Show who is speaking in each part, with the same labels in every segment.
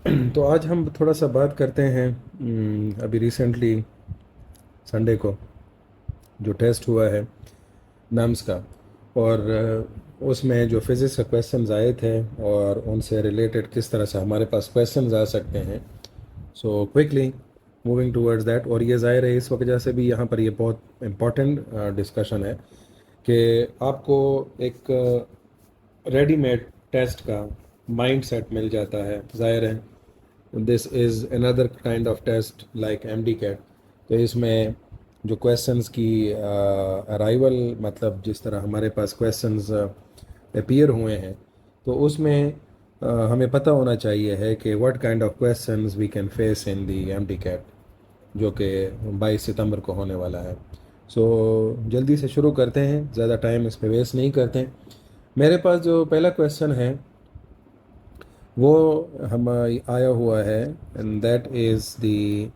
Speaker 1: तो आज हम थोड़ा सा बात करते हैं अभी रिसेंटली संडे को जो टेस्ट हुआ है नम्स का, और उसमें जो फिज़िक्स के क्वेश्चंस आए थे और उनसे रिलेटेड किस तरह से हमारे पास क्वेश्चंस आ सकते हैं। So quickly moving towards that, और ये ज़ाहिर है इस वजह से भी यहाँ पर ये बहुत इम्पोर्टेंट डिस्कशन है कि आपको एक रेडीमेड टेस्ट का माइंडसेट मिल जाता है। ज़ाहिर है this is another kind of test like MD CAT. तो इसमें जो क्वेश्चंस की अराइवल, मतलब जिस तरह हमारे पास क्वेश्चंस अपीयर हुए हैं, तो उसमें हमें पता होना चाहिए है कि what kind of questions we can face in the MD CAT, जो कि 22 सितंबर को होने वाला है। सो जल्दी से शुरू करते हैं, ज़्यादा टाइम इस पे वेस्ट नहीं करते हैं। मेरे पास जो पहला क्वेश्चन है वो हम आया हुआ है, and that is the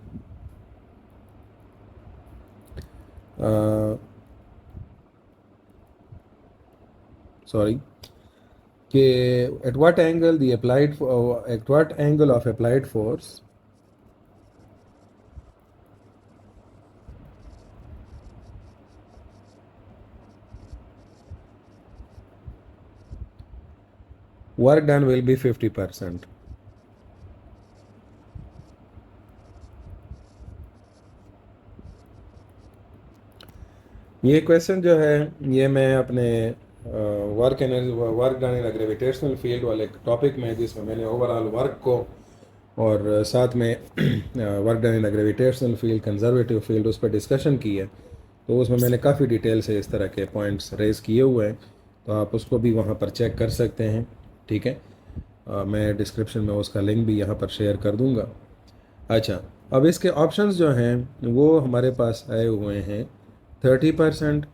Speaker 1: sorry कि at what angle of applied force work done will be 50%। ये क्वेश्चन जो है ये मैं अपने work done in gravitational field वाले टॉपिक में, जिसमें मैंने ओवरऑल वर्क को और साथ में work done in gravitational field, conservative field, उस पर डिस्कशन की है। तो उसमें मैंने काफ़ी डिटेल से इस तरह के पॉइंट्स रेज किए हुए हैं, तो आप उसको भी वहाँ पर चेक कर सकते हैं। ठीक है, मैं डिस्क्रिप्शन में उसका लिंक भी यहाँ पर शेयर कर दूँगा। अच्छा, अब इसके ऑप्शंस जो हैं वो हमारे पास आए हुए हैं। 30%,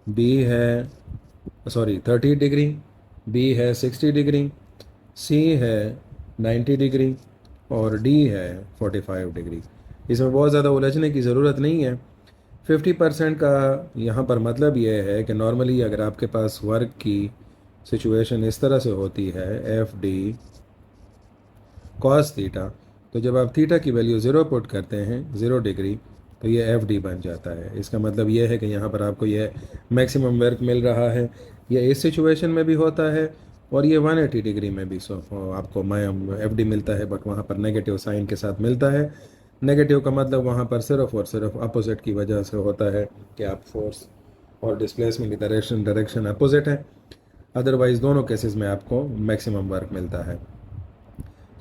Speaker 1: बी है, सॉरी 30 डिग्री, बी है 60 डिग्री, सी है 90 डिग्री, और डी है 45 डिग्री। इसमें बहुत ज़्यादा उलझने की ज़रूरत नहीं है। 50% का यहाँ पर मतलब ये है कि नॉर्मली अगर आपके पास वर्क की सिचुएशन इस तरह से होती है, एफ डी कॉस थीटा, तो जब आप थीटा की वैल्यू ज़ीरो पुट करते हैं, 0 डिग्री, तो ये एफ डी बन जाता है। इसका मतलब ये है कि यहाँ पर आपको ये मैक्सिमम वर्क मिल रहा है। ये इस सिचुएशन में भी होता है और ये 180 डिग्री में भी आपको एफ डी मिलता है, बट वहाँ पर नेगेटिव साइन के साथ मिलता है। नेगेटिव का मतलब वहाँ पर सिर्फ और सिर्फ अपोजिट की वजह से होता है कि आप फोर्स और डिस्प्लेसमेंट की डायरेक्शन अपोजिट है। अदरवाइज़ दोनों केसेस में आपको मैक्सिमम वर्क मिलता है।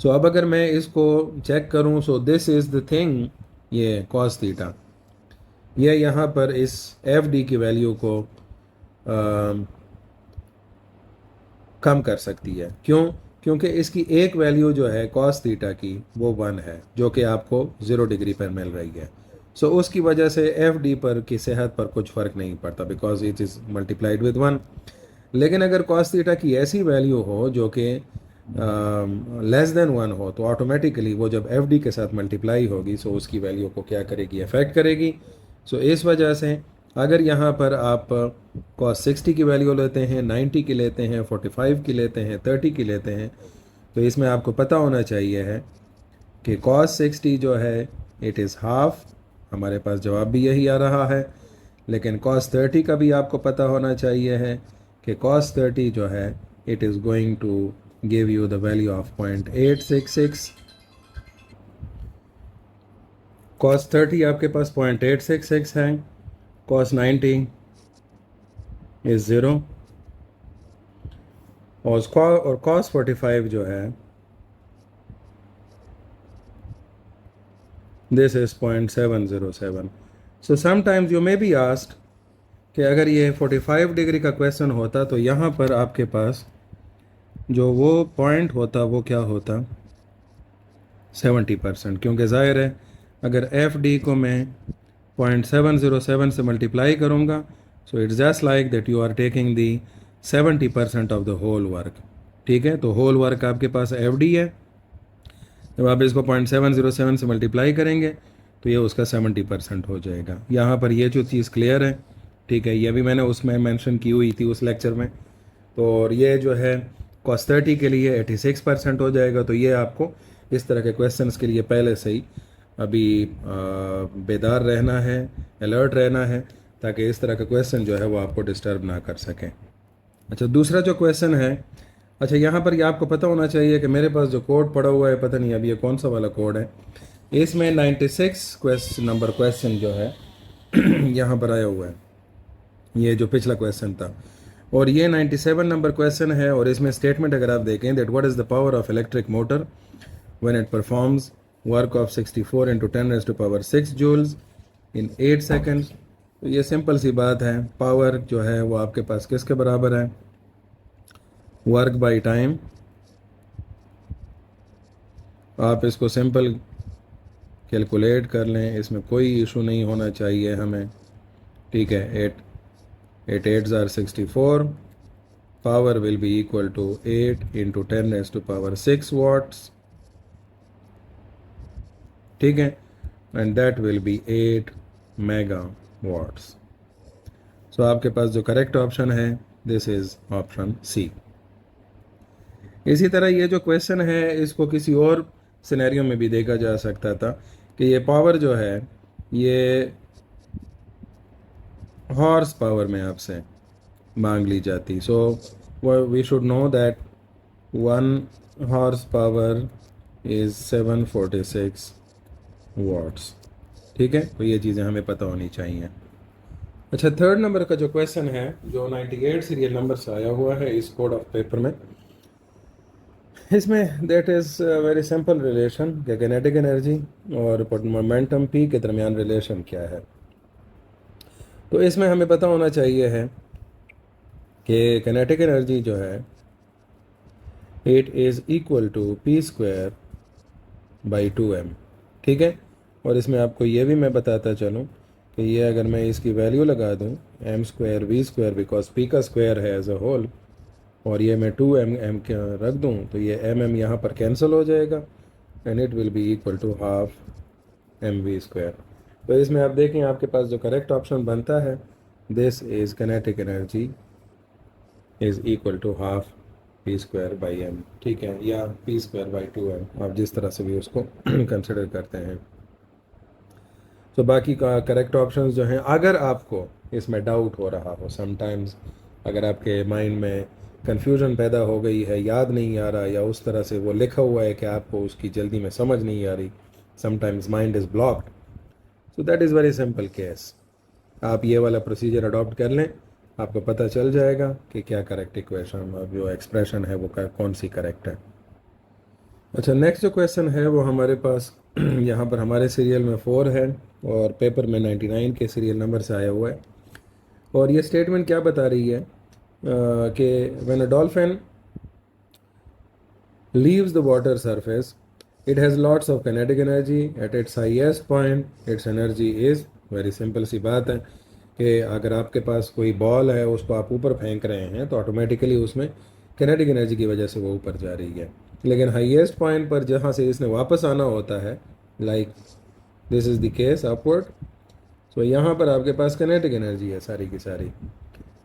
Speaker 1: सो अब अगर मैं इसको चेक करूं, so this is the thing, ये कॉस थीटा, ये यहाँ पर इस एफ डी की वैल्यू को कम कर सकती है। क्यों? क्योंकि इसकी एक वैल्यू जो है कॉस थीटा की वो 1 है, जो कि आपको 0 डिग्री पर मिल रही है। सो उसकी वजह से एफ डी पर की सेहत पर कुछ फ़र्क नहीं पड़ता, because it is multiplied with 1। लेकिन अगर कॉस थीटा की ऐसी वैल्यू हो जो कि लेस देन 1 हो, तो ऑटोमेटिकली वो जब एफ डी के साथ मल्टीप्लाई होगी, सो उसकी वैल्यू को क्या करेगी, अफेक्ट करेगी। सो इस वजह से अगर यहाँ पर आप कॉस 60 की वैल्यू लेते हैं, 90 की लेते हैं, 45 की लेते हैं, 30 की लेते हैं, तो इसमें आपको पता होना चाहिए है कि कॉस 60 जो है इट इज़ हाफ। हमारे पास जवाब भी यही आ रहा है। लेकिन कॉस 30 का भी आपको पता होना चाहिए है कि कॉस 30 जो है it is going to give you the value of 0.866। Cos 30 आपके पास 0.866 है, कॉस 90 इज़ ज़ीरो, और कॉस 45 जो है this is 0.707। So sometimes you may be asked कि अगर ये 45 डिग्री का क्वेश्चन होता तो यहाँ पर आपके पास जो वो पॉइंट होता वो क्या होता, 70%। क्योंकि ज़ाहिर है अगर एफ डी को मैं 0.707 से मल्टीप्लाई करूँगा, so it's just like that you are taking the 70% of the whole work. ठीक है, तो होल वर्क आपके पास एफ डी है। जब आप इसको 0.707 से मल्टीप्लाई करेंगे तो ये उसका 70% हो जाएगा। यहाँ पर ये जो चीज़ क्लियर है, ठीक है, ये भी मैंने उसमें मेंशन की हुई थी उस लेक्चर में। तो और ये जो है cos 30 के लिए 86% हो जाएगा, तो ये आपको इस तरह के क्वेश्चंस के लिए पहले से ही अभी बेदार रहना है, अलर्ट रहना है, ताकि इस तरह का क्वेश्चन जो है वो आपको डिस्टर्ब ना कर सकें। अच्छा, दूसरा जो क्वेश्चन है, अच्छा यहाँ पर ये आपको पता होना चाहिए कि मेरे पास जो कोड पड़ा हुआ है, पता नहीं अब ये कौन सा वाला कोड है, इसमें 96 नंबर क्वेश्चन जो है यहाँ पर आया हुआ है, ये जो पिछला क्वेश्चन था, और ये 97 नंबर क्वेश्चन है। और इसमें स्टेटमेंट अगर आप देखें, that what is the power of electric motor when it performs work of 64 × 10⁻⁶ joules in 8 seconds. तो ये सिंपल सी बात है, पावर जो है वो आपके पास किसके बराबर है, वर्क बाई टाइम। आप इसको सिंपल कैलकुलेट कर लें, इसमें कोई इशू नहीं होना चाहिए हमें, ठीक है। 8 8 are 64, power will be equal to 8 × 10⁻⁶ watts, ठीक है, and that will be 8 megawatts। सो आपके पास जो करेक्ट ऑप्शन है, दिस इज ऑप्शन सी। इसी तरह ये जो क्वेश्चन है, इसको किसी और सिनेरियो में भी देखा जा सकता था कि ये पावर जो है ये हॉर्स पावर में आपसे मांग ली जाती। So we should know that 1 horsepower is 746 watts, ठीक है। तो ये चीज़ें हमें पता होनी चाहिए। अच्छा, थर्ड नंबर का जो क्वेश्चन है, जो 98 सीरियल नंबर से आया हुआ है इस कोड ऑफ पेपर में, इसमें that is very simple relation कि किनेटिक एनर्जी और मोमेंटम पी के दरमियान रिलेशन क्या है। तो इसमें हमें पता होना चाहिए है कि किनेटिक एनर्जी जो है it is equal to p² by 2m, ठीक है। और इसमें आपको ये भी मैं बताता चलूँ कि ये अगर मैं इसकी वैल्यू लगा दूँ m² v² बिकॉज p का स्क्वायर है एज अ होल, और ये मैं 2m रख दूँ तो ये mm यहाँ पर कैंसिल हो जाएगा and it will be equal to half mv²। तो इसमें आप देखें आपके पास जो करेक्ट ऑप्शन बनता है, this is kinetic energy is equal to half p² by m, ठीक है, या p² बाई 2m, आप जिस तरह से भी उसको कंसिडर करते हैं। तो बाकी का करेक्ट ऑप्शंस जो हैं, अगर आपको इसमें डाउट हो रहा हो, समटाइम्स अगर आपके माइंड में कन्फ्यूजन पैदा हो गई है, याद नहीं आ रहा, या उस तरह से वो लिखा हुआ है कि आपको उसकी जल्दी में समझ नहीं आ रही, sometimes mind is blocked, so that is very simple case. आप ये वाला प्रोसीजर अडॉप्ट कर लें, आपको पता चल जाएगा कि क्या करेक्ट इक्वेशन और जो एक्सप्रेशन है वो कौन सी करेक्ट है। अच्छा, नेक्स्ट जो क्वेश्चन है वो हमारे पास यहाँ पर हमारे सीरियल में 4 है और पेपर में 99 के सीरियल नंबर से आया हुआ है। और ये स्टेटमेंट क्या बता रही है कि when a dolphin leaves the water surface, it has lots of kinetic energy. At its highest point, its energy is, very simple सी बात है कि अगर आपके पास कोई बॉल है, उसको आप ऊपर फेंक रहे हैं तो ऑटोमेटिकली उसमें किनेटिक एनर्जी की वजह से वो ऊपर जा रही है। लेकिन हाईएस्ट पॉइंट पर जहाँ से इसने वापस आना होता है, like this is the case upward, so यहाँ पर आपके पास किनेटिक एनर्जी है सारी की सारी।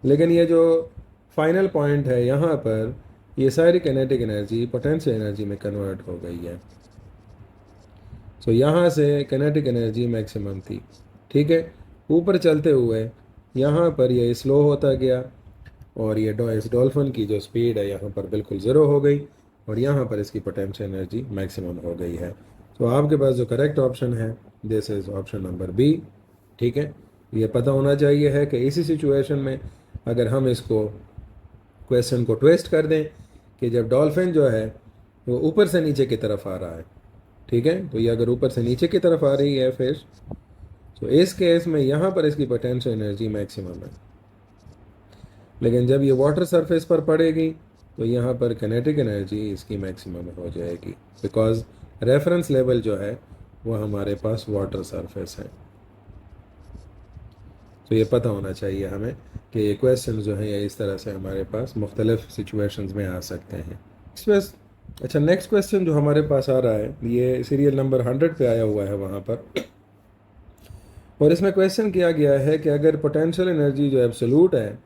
Speaker 1: लेकिन ये जो फाइनल पॉइंट है, यहाँ पर ये सारी किनेटिक एनर्जी पोटेंशियल एनर्जी में कन्वर्ट हो गई है। सो यहाँ से किनेटिक एनर्जी मैक्सिमम थी, ठीक है। ऊपर चलते हुए यहाँ पर ये स्लो होता गया और ये इस डॉल्फिन की जो स्पीड है यहाँ पर बिल्कुल ज़ीरो हो गई और यहाँ पर इसकी पोटेंशियल एनर्जी मैक्सिमम हो गई है। तो आपके पास जो करेक्ट ऑप्शन है, this is option number B, ठीक है। ये पता होना चाहिए है कि इसी सिचुएशन में अगर हम इसको क्वेश्चन को ट्विस्ट कर दें कि जब डॉल्फिन जो है वो ऊपर से नीचे की तरफ आ रहा है, ठीक है, तो ये अगर ऊपर से नीचे की तरफ आ रही है फिश, तो इस केस में यहाँ पर इसकी पोटेंशियल एनर्जी मैक्सिमम है। लेकिन जब ये वाटर सरफेस पर पड़ेगी तो यहाँ पर किनेटिक एनर्जी इसकी मैक्सिमम हो जाएगी, बिकॉज रेफरेंस लेवल जो है वो हमारे पास वाटर सरफेस है। तो ये पता होना चाहिए हमें कि ये क्वेश्चन जो है ये इस तरह से हमारे पास मुख्तलिफ सिचुएशंस में आ सकते हैं। अच्छा, नेक्स्ट क्वेश्चन जो हमारे पास आ रहा है ये सीरियल नंबर 100 पे आया हुआ है वहाँ पर, और इसमें क्वेश्चन किया गया है कि अगर पोटेंशियल एनर्जी जो एब्सोल्यूट है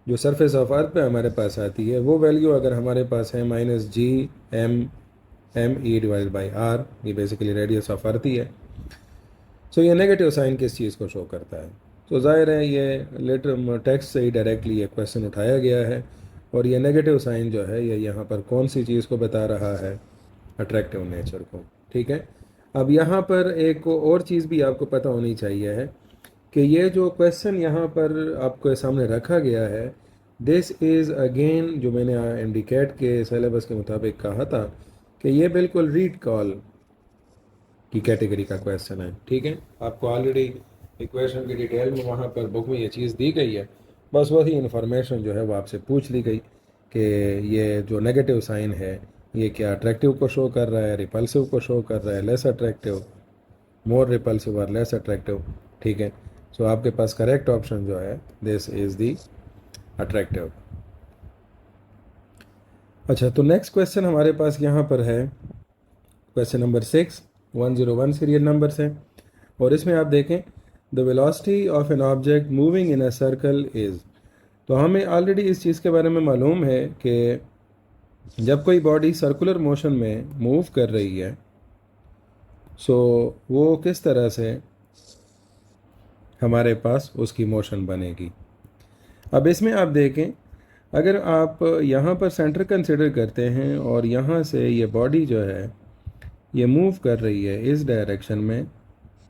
Speaker 1: जो सरफेस ऑफ अर्थ पे हमारे पास आती है, वो वैल्यू अगर हमारे पास है -Gm ME/R, ये बेसिकली रेडियस ऑफ अर्थ ही है। सो ये नेगेटिव साइन किस चीज़ को शो करता है? तो जाहिर है ये लेटर टेक्स्ट से ही डायरेक्टली ये क्वेश्चन उठाया गया है, और ये नेगेटिव साइन जो है ये यहाँ पर कौन सी चीज़ को बता रहा है? अट्रैक्टिव नेचर को। ठीक है, अब यहाँ पर एक और चीज़ भी आपको पता होनी चाहिए है कि ये जो क्वेश्चन यहाँ पर आपके सामने रखा गया है, दिस इज़ अगेन, जो मैंने इंडिकेट के सिलेबस के मुताबिक कहा था कि ये बिल्कुल रीड कॉल की कैटेगरी का क्वेश्चन है। ठीक है, आपको ऑलरेडी इक्वेशन की डिटेल में वहाँ पर बुक में ये चीज़ दी गई है, बस वही इन्फॉर्मेशन जो है वो आपसे पूछ ली गई कि ये जो नेगेटिव साइन है ये क्या अट्रैक्टिव को शो कर रहा है, रिपल्सिव को शो कर रहा है, लेस अट्रैक्टिव, मोर रिपल्सिव और लेस अट्रैक्टिव। ठीक है, सो आपके पास करेक्ट ऑप्शन जो है दिस इज़ दी अट्रैक्टिव। अच्छा, तो नेक्स्ट क्वेश्चन हमारे पास यहाँ पर है क्वेश्चन नंबर 6, 101 सीरियल नंबर से, और इसमें आप देखें the velocity of an object moving in a circle is. तो हमें ऑलरेडी इस चीज़ के बारे में मालूम है कि जब कोई बॉडी सर्कुलर मोशन में मूव कर रही है सो वो किस तरह से हमारे पास उसकी मोशन बनेगी। अब इसमें आप देखें, अगर आप यहाँ पर सेंटर कंसिडर करते हैं और यहाँ से ये बॉडी जो है ये मूव कर रही है इस डायरेक्शन में,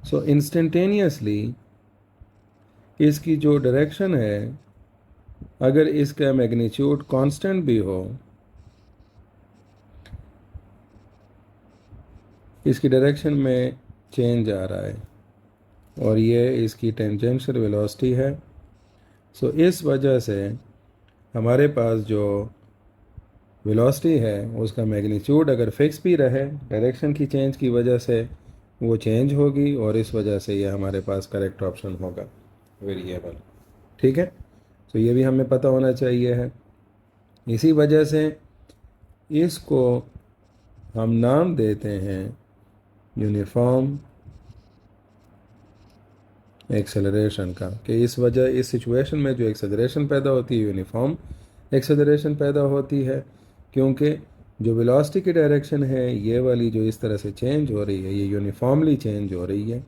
Speaker 1: सो इंस्टेंटेनियसली इसकी जो डायरेक्शन है, अगर इसका मैग्नीट्यूड कांस्टेंट भी हो, इसकी डायरेक्शन में चेंज आ रहा है और ये इसकी टेंजेंशियल वेलोसिटी है। सो इस वजह से हमारे पास जो वेलोसिटी है उसका मैग्नीट्यूड अगर फिक्स भी रहे, डायरेक्शन की चेंज की वजह से वो चेंज होगी, और इस वजह से ये हमारे पास करेक्ट ऑप्शन होगा वेरिएबल। ठीक है, तो ये भी हमें पता होना चाहिए है। इसी वजह से इसको हम नाम देते हैं यूनिफॉर्म एक्सेलरेशन का, कि इस वजह इस सिचुएशन में जो एक्सेलरेशन पैदा होती है यूनिफॉर्म एक्सेलरेशन पैदा होती है, क्योंकि जो वेलोसिटी की डायरेक्शन है ये वाली जो इस तरह से चेंज हो रही है ये यूनिफॉर्मली चेंज हो रही है,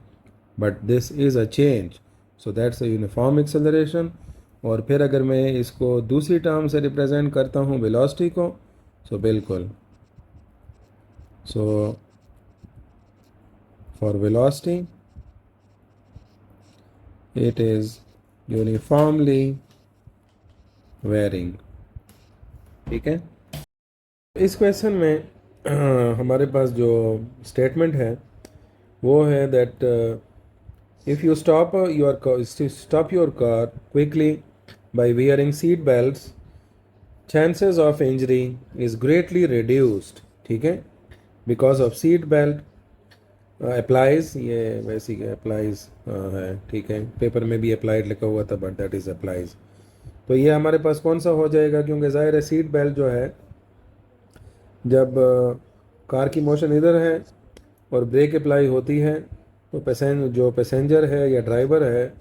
Speaker 1: but this is a change, so that's a uniform acceleration. और फिर अगर मैं इसको दूसरी टर्म से रिप्रेजेंट करता हूँ वेलोसिटी को, सो बिल्कुल, so for velocity it is uniformly varying। ठीक है, इस क्वेश्चन में हमारे पास जो स्टेटमेंट है वो है that if you stop your car quickly by wearing seat belts, chances of injury is greatly reduced। ठीक है, because of seat belt applies, ये वैसी अप्लाइज है। ठीक है, पेपर में भी अप्लाइड लिखा हुआ था बट दैट इज़ अप्लाइज। तो ये हमारे पास कौन सा हो जाएगा, क्योंकि ज़ाहिर है सीट बेल्ट जो है जब कार की मोशन इधर है और ब्रेक अप्लाई होती है तो जो पैसेंजर है या ड्राइवर है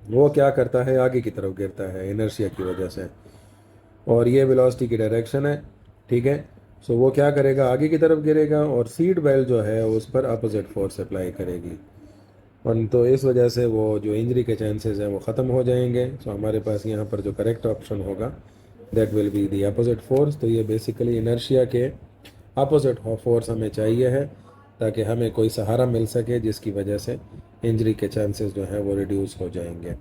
Speaker 1: वो क्या करता है, आगे की तरफ गिरता है इनर्शिया की वजह से, और ये वेलोसिटी की डायरेक्शन है। ठीक है, सो वो क्या करेगा, आगे की तरफ गिरेगा और सीट बेल्ट जो है उस पर अपोजिट फोर्स अप्लाई करेगी, और तो इस वजह से वो जो इंजरी के चांसेस हैं वो ख़त्म हो जाएंगे। सो हमारे पास यहाँ पर जो करेक्ट ऑप्शन होगा that will be the opposite force. तो ये बेसिकली इनर्शिया के अपोजिट फोर्स हमें चाहिए है ताकि हमें कोई सहारा मिल सके जिसकी वजह से इंजरी के चांसेस जो हैं वो रिड्यूस हो जाएंगे।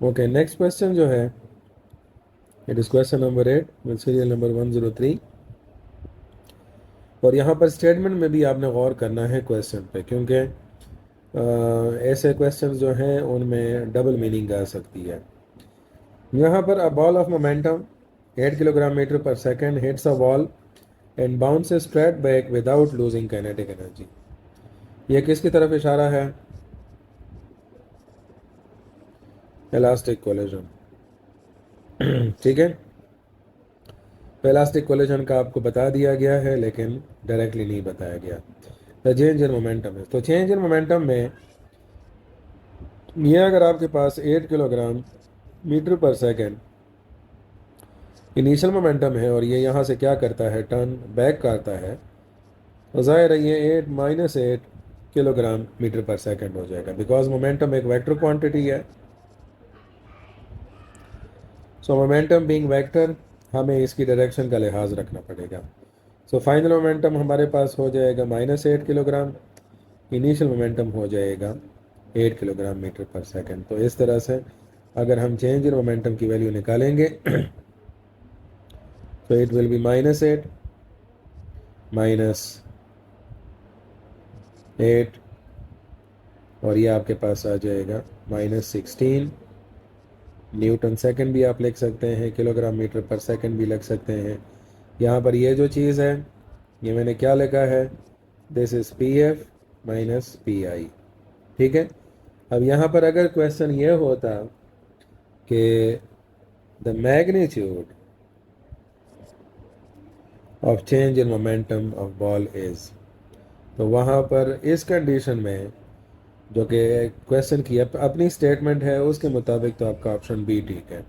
Speaker 1: ओके, नेक्स्ट क्वेश्चन जो है it is question number 8 with serial number 103, और यहाँ पर स्टेटमेंट में भी आपने गौर करना है क्वेश्चन पे, क्योंकि ऐसे क्वेश्चंस जो हैं उनमें डबल मीनिंग आ सकती है। यहाँ पर a ball of momentum 8 kilogram metre per second hits a wall and bounces straight back without losing kinetic energy. ये किसकी तरफ इशारा है? Elastic collision. ठीक है, तो इलास्टिक कोलिजन का आपको बता दिया गया है लेकिन डायरेक्टली नहीं बताया गया। द चेंज इन मोमेंटम है, तो चेंज इन मोमेंटम में ये अगर आपके पास 8 kilogram metre per second initial momentum है और ये यहाँ से क्या करता है, टर्न बैक करता है, तो ज़ाहिर है ये 8 किलोग्राम मीटर पर सेकंड हो जाएगा, बिकॉज मोमेंटम एक वेक्टर क्वांटिटी है। सो मोमेंटम बीइंग वेक्टर, हमें इसकी डायरेक्शन का लिहाज रखना पड़ेगा। सो फाइनल मोमेंटम हमारे पास हो जाएगा -8 किलोग्राम, इनिशियल मोमेंटम हो जाएगा 8 किलोग्राम मीटर पर सेकंड। तो इस तरह से अगर हम चेंज इन मोमेंटम की वैल्यू निकालेंगे तो इट विल बी -8 -8 और ये आपके पास आ जाएगा -16 न्यूटन सेकंड भी आप लिख सकते हैं, किलोग्राम मीटर पर सेकंड भी लिख सकते हैं। यहाँ पर ये जो चीज़ है ये मैंने क्या लिखा है, this is PF minus PI, ठीक है। अब यहाँ पर अगर क्वेश्चन ये होता कि the magnitude of change in momentum of ball is, तो वहाँ पर इस कंडीशन में जो कि क्वेश्चन की अपनी स्टेटमेंट है उसके मुताबिक तो आपका ऑप्शन बी ठीक है।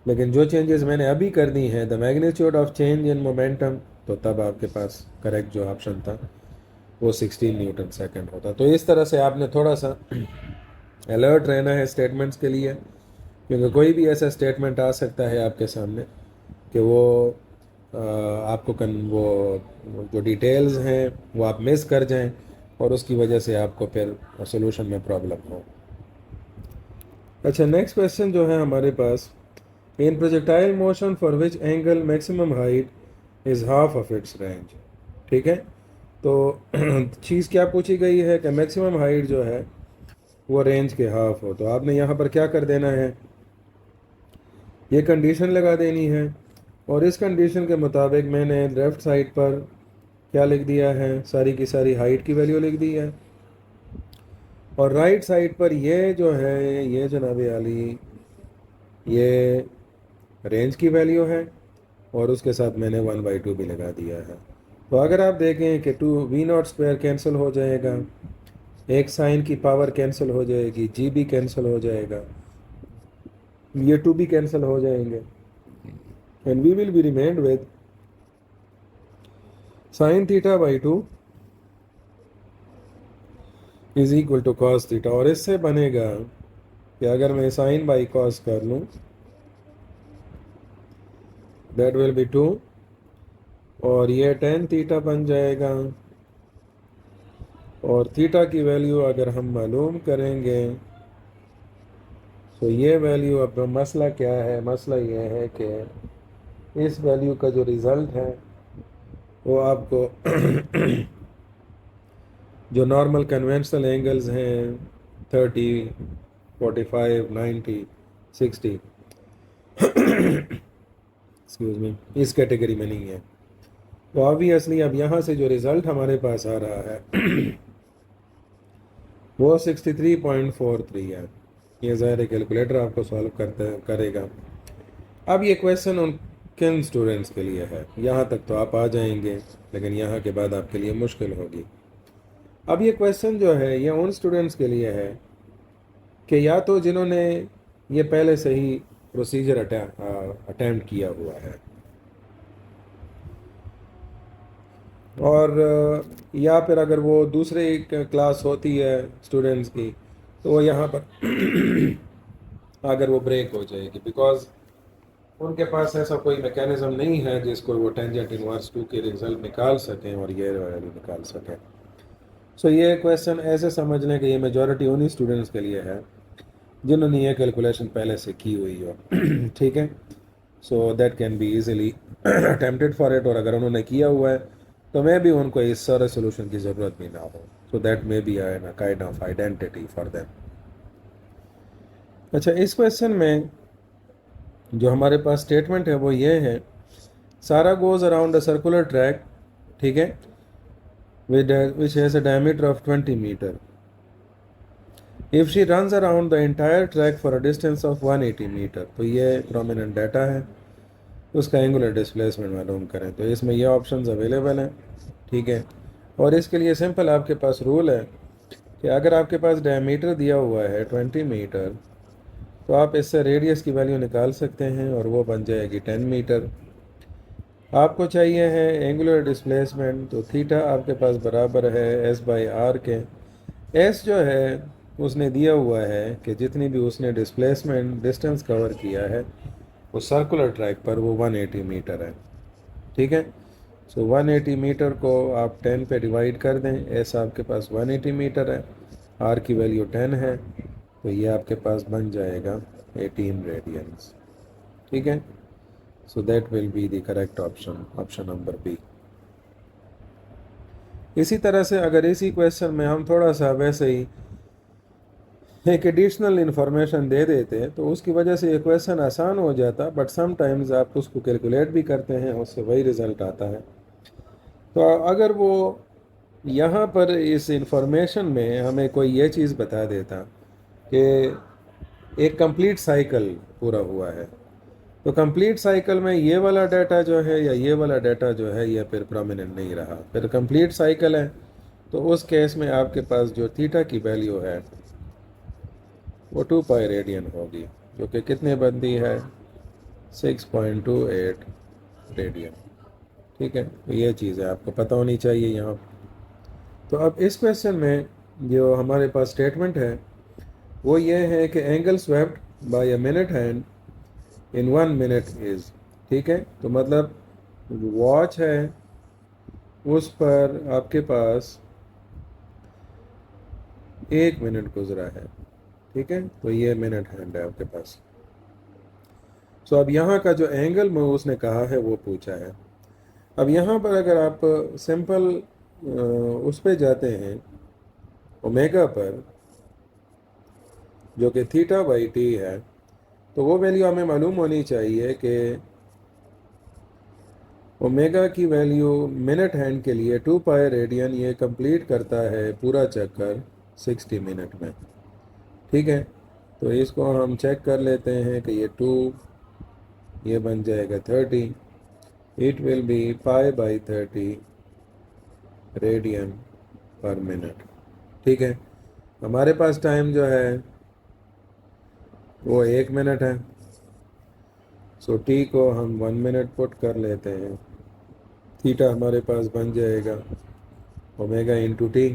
Speaker 1: लेकिन जो चेंजेस मैंने अभी कर दी हैं, the magnitude of change in momentum, तो तब आपके पास करेक्ट जो ऑप्शन था वो 16 न्यूटन सेकंड होता। तो इस तरह से आपने थोड़ा सा अलर्ट रहना है स्टेटमेंट्स के लिए, क्योंकि कोई भी ऐसा स्टेटमेंट आ सकता है आपके सामने कि वो आपको वो जो डिटेल्स हैं वो आप मिस कर जाएं और उसकी वजह से आपको फिर सोल्यूशन में प्रॉब्लम हो। अच्छा, नेक्स्ट क्वेश्चन जो है हमारे पास, in projectile motion for which angle maximum height is half of its range, ठीक है। तो चीज़ क्या पूछी गई है कि मैक्सिमम हाइट जो है वो रेंज के हाफ हो। तो आपने यहाँ पर क्या कर देना है, ये कंडीशन लगा देनी है और इस कंडीशन के मुताबिक मैंने लेफ़्ट साइड पर क्या लिख दिया है, सारी की सारी हाइट की वैल्यू लिख दी है, और राइट साइड पर ये जो है ये जनाब आली ये रेंज की वैल्यू है और उसके साथ मैंने 1/2 भी लगा दिया है। तो अगर आप देखें कि 2V0² कैंसिल हो जाएगा, एक साइन की पावर कैंसिल हो जाएगी, G भी कैंसिल हो जाएगा, ये 2 भी कैंसिल हो जाएंगे, and we will be remained with sin θ/2 is equal to cos θ। और इससे बनेगा कि अगर मैं sin बाई cos कर लूँ, दैट विल बी 2 और ये tan θ बन जाएगा, और थीटा की वैल्यू अगर हम मालूम करेंगे तो ये वैल्यू, अब मसला क्या है, मसला ये है कि इस वैल्यू का जो रिज़ल्ट है वो आपको जो नॉर्मल कन्वेंशनल एंगल्स हैं 30, 45, 90, 60 एक्सक्यूज मी, इस कैटेगरी में नहीं है। तो ऑब्वियसली अब यहाँ से जो रिज़ल्ट हमारे पास आ रहा है वो 63.43 है। ये ज़ाहिर कैलकुलेटर आपको सॉल्व करेगा। अब ये क्वेश्चन उन किन स्टूडेंट्स के लिए है, यहाँ तक तो आप आ जाएंगे, लेकिन यहाँ के बाद आपके लिए मुश्किल होगी। अब ये क्वेश्चन जो है ये उन स्टूडेंट्स के लिए है कि या तो जिन्होंने ये पहले से ही प्रोसीजर अटेम्प्ट किया हुआ है, और या फिर अगर वो दूसरी क्लास होती है स्टूडेंट्स की तो वो यहाँ पर अगर वो ब्रेक हो जाएगी, बिकॉज उनके पास ऐसा कोई मैकेनिज्म नहीं है जिसको वो टेंजेंट इनवर्स 2 के रिजल्ट निकाल सकें और ये वैल्यू निकाल सकें। सो ये क्वेश्चन ऐसे समझ लें कि ये मेजॉरिटी उन्हीं स्टूडेंट्स के लिए है जिन्होंने ये कैलकुलेशन पहले से की हुई हो, ठीक है। So that can be easily attempted for it, और अगर उन्होंने किया हुआ है तो मे भी उनको इस सारे सोल्यूशन की ज़रूरत भी ना हो। So that may be a kind of identity for them. अच्छा, इस क्वेश्चन में जो हमारे पास स्टेटमेंट है वो ये है, सारा goes around a circular track, ठीक है, which has a diameter of 20 metre. If she runs around the entire track for a distance of 180 metre, तो ये प्रोमिनेंट डाटा है, उसका एंगुलर डिस्प्लेसमेंट मालूम करें। तो इसमें ये ऑप्शंस अवेलेबल हैं, ठीक है। और इसके लिए सिंपल आपके पास रूल है कि अगर आपके पास डायमीटर दिया हुआ है 20 मीटर तो आप इससे रेडियस की वैल्यू निकाल सकते हैं और वो बन जाएगी 10 मीटर। आपको चाहिए है एंगुलर डिस्प्लेसमेंट, तो थीटा आपके पास बराबर है एस बाई आर के। एस जो है उसने दिया हुआ है कि जितनी भी उसने डिस्प्लेसमेंट डिस्टेंस कवर किया है वो सर्कुलर ट्रैक पर वो 180 मीटर है। ठीक है, सो 180 मीटर को आप 10 पे डिवाइड कर दें, एस आपके पास 180 मीटर है, आर की वैल्यू 10 है, तो ये आपके पास बन जाएगा 18 रेडियंस। ठीक है, so that will be the correct option, option number B. इसी तरह से अगर इसी क्वेश्चन में हम थोड़ा सा वैसे ही एक एडिशनल इंफॉर्मेशन दे देते तो उसकी वजह से ये क्वेश्चन आसान हो जाता, बट समटाइम्स आप उसको कैलकुलेट भी करते हैं, उससे वही रिज़ल्ट आता है। तो अगर वो यहाँ पर इस इंफॉर्मेशन में हमें कोई ये चीज़ बता देता कि एक कंप्लीट साइकिल पूरा हुआ है, तो कंप्लीट साइकिल में ये वाला डाटा जो है या ये वाला डाटा जो है ये फिर प्रोमिनेंट नहीं रहा, फिर कंप्लीट साइकिल है, तो उस केस में आपके पास जो थीटा की वैल्यू है वो 2 पाई रेडियन होगी, जो कि कितने बनती है 6.28 रेडियन। ठीक है, तो ये चीज़ है आपको पता होनी चाहिए यहाँ। तो अब इस क्वेश्चन में जो हमारे पास स्टेटमेंट है वो ये है कि angle swept by a minute hand in 1 minute is. ठीक है, तो मतलब वॉच है उस पर आपके पास 1 मिनट गुजरा है। ठीक है, तो ये मिनट हैंड है आपके पास। सो अब यहाँ का जो एंगल में उसने कहा है वो पूछा है। अब यहाँ पर अगर आप सिंपल उस पे जाते हैं ओमेगा पर, जो कि थीटा बाई टी है, तो वो वैल्यू हमें मालूम होनी चाहिए कि ओमेगा की वैल्यू मिनट हैंड के लिए 2 पाई रेडियन ये कंप्लीट करता है पूरा चक्कर 60 मिनट में। ठीक है, तो इसको हम चेक कर लेते हैं कि ये 2, ये बन जाएगा 30, it will B pi by 30 radian पर मिनट। ठीक है, हमारे पास टाइम जो है वो 1 मिनट है, सो टी को हम 1 मिनट पुट कर लेते हैं, थीटा हमारे पास बन जाएगा ओमेगा इंटू टी।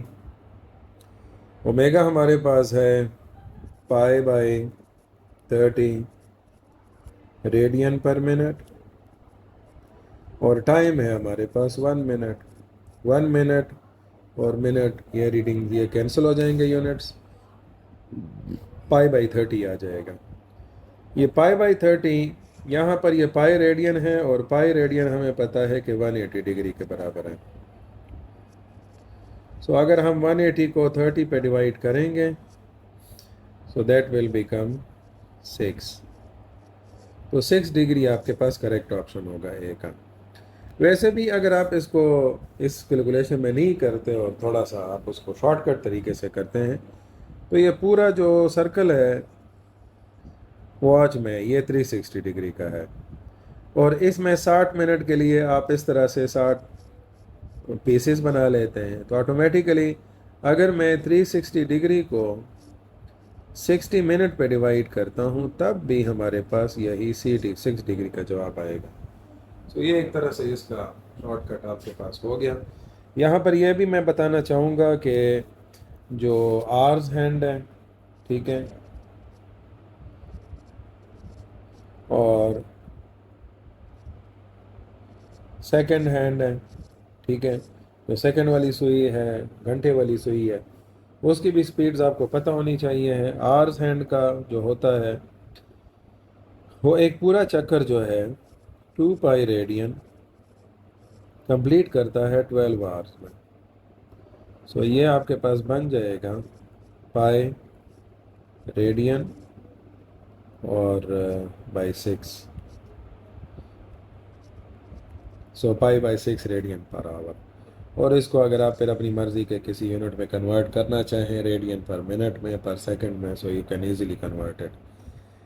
Speaker 1: ओमेगा हमारे पास है पाई बाई 30 रेडियन पर मिनट, और टाइम है हमारे पास 1 मिनट। 1 मिनट और मिनट ये रीडिंग ये कैंसिल हो जाएंगे यूनिट्स, पाई बाई 30 आ जाएगा। ये पाई बाई 30 यहाँ पर ये पाई रेडियन है, और पाई रेडियन हमें पता है कि 180 डिग्री के बराबर है। सो अगर हम 180 को 30 पे डिवाइड करेंगे सो दैट विल बिकम 6। तो 6 डिग्री आपके पास करेक्ट ऑप्शन होगा ए का। वैसे भी अगर आप इसको इस कैलकुलेशन में नहीं करते और थोड़ा सा आप उसको शॉर्टकट तरीके से करते हैं, तो ये पूरा जो सर्कल है वॉच में ये 360 डिग्री का है, और इसमें 60 मिनट के लिए आप इस तरह से 60 पीसेस बना लेते हैं, तो ऑटोमेटिकली अगर मैं 360 डिग्री को 60 मिनट पे डिवाइड करता हूँ तब भी हमारे पास यही 6 डिग्री का जवाब आएगा। तो ये एक तरह से इसका शॉर्टकट आपके पास हो गया। यहाँ पर यह भी मैं बताना चाहूँगा कि जो आर्स हैंड है, ठीक है, और सेकंड हैंड है, ठीक है, जो सेकंड वाली सुई है, घंटे वाली सुई है, उसकी भी स्पीड्स आपको पता होनी चाहिए है। आर्स हैंड का जो होता है वो एक पूरा चक्कर जो है 2 पाई रेडियन कंप्लीट करता है 12 आवर्स में। सो ये आपके पास बन जाएगा पाई रेडियन और by 6, so pi by 6 radian per hour. और इसको अगर आप फिर अपनी मर्ज़ी के किसी यूनिट में कन्वर्ट करना चाहें, रेडियन पर मिनट में, पर सेकंड में, so you can easily convert it.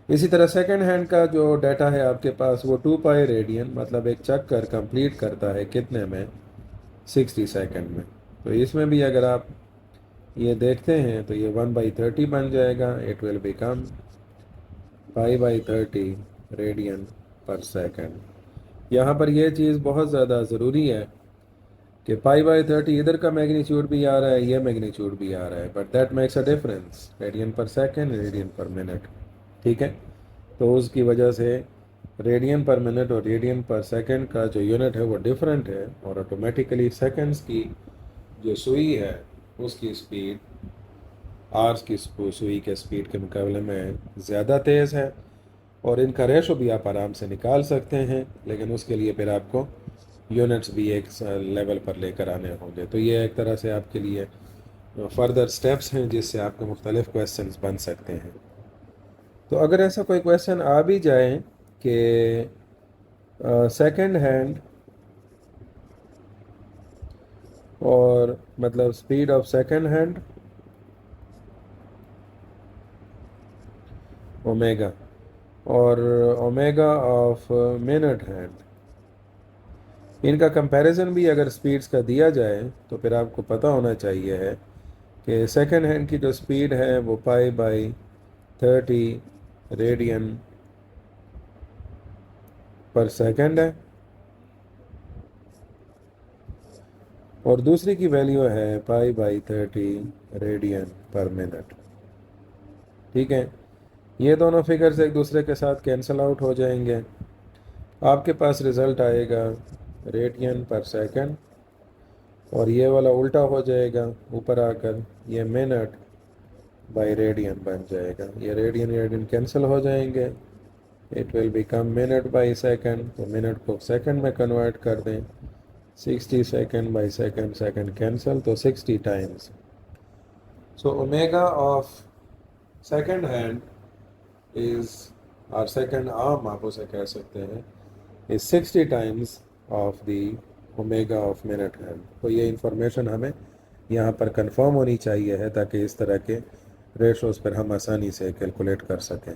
Speaker 1: इसी तरह सेकंड हैंड का जो डाटा है आपके पास वो 2 पाई रेडियन मतलब एक चक्कर कंप्लीट करता है कितने में 60 सेकंड में। तो इसमें भी अगर आप ये देखते हैं तो ये 1/30 बन जाएगा, इट विल बिकम π/30 रेडियन पर सेकंड। यहाँ पर यह चीज़ बहुत ज़्यादा ज़रूरी है कि π/30 इधर का मैग्नीट्यूड भी आ रहा है, ये मैग्नीट्यूड भी आ रहा है, but that makes a difference, radian पर सेकंड, रेडियन पर मिनट। ठीक है, तो उसकी वजह से रेडियन पर मिनट और रेडियन पर सेकंड का जो यूनिट है वो डिफरेंट है, और ऑटोमेटिकली सेकंड्स की जो सुई है उसकी स्पीड आर्स की सुई के स्पीड के मुकाबले में ज़्यादा तेज़ है। और इनका रेशो भी आप आराम से निकाल सकते हैं, लेकिन उसके लिए फिर आपको यूनिट्स भी एक लेवल पर लेकर आने होंगे। तो ये एक तरह से आपके लिए फर्दर स्टेप्स हैं जिससे आपके मुख्तलिफ क्वेश्चंस बन सकते हैं। तो अगर ऐसा कोई क्वेश्चन आ भी जाए कि सेकंड हैंड और मतलब speed of second hand omega और ओमेगा ऑफ मिनट हैंड, इनका कंपैरिजन भी अगर स्पीड्स का दिया जाए तो फिर आपको पता होना चाहिए है कि सेकंड हैंड की जो स्पीड है वो π/30 रेडियन पर सेकंड है, और दूसरी की वैल्यू है π/30 रेडियन पर मिनट। ठीक है, ये दोनों फिगर्स एक दूसरे के साथ कैंसिल आउट हो जाएंगे। आपके पास रिज़ल्ट आएगा रेडियन पर सेकंड, और ये वाला उल्टा हो जाएगा ऊपर आकर, ये मिनट बाय रेडियन बन जाएगा। ये रेडियन रेडियन कैंसिल हो जाएंगे, it will become minute by second. तो मिनट को सेकंड में कन्वर्ट कर दें, 60 second by second, second cancel, तो 60 times. So omega of second hand is, और सेकंड आर्म आप उसे कह सकते हैं, is 60 times of the omega of minute hand. तो ये इंफॉर्मेशन हमें यहाँ पर कंफर्म होनी चाहिए है ताकि इस तरह के रेशोज़ पर हम आसानी से कैलकुलेट कर सकें।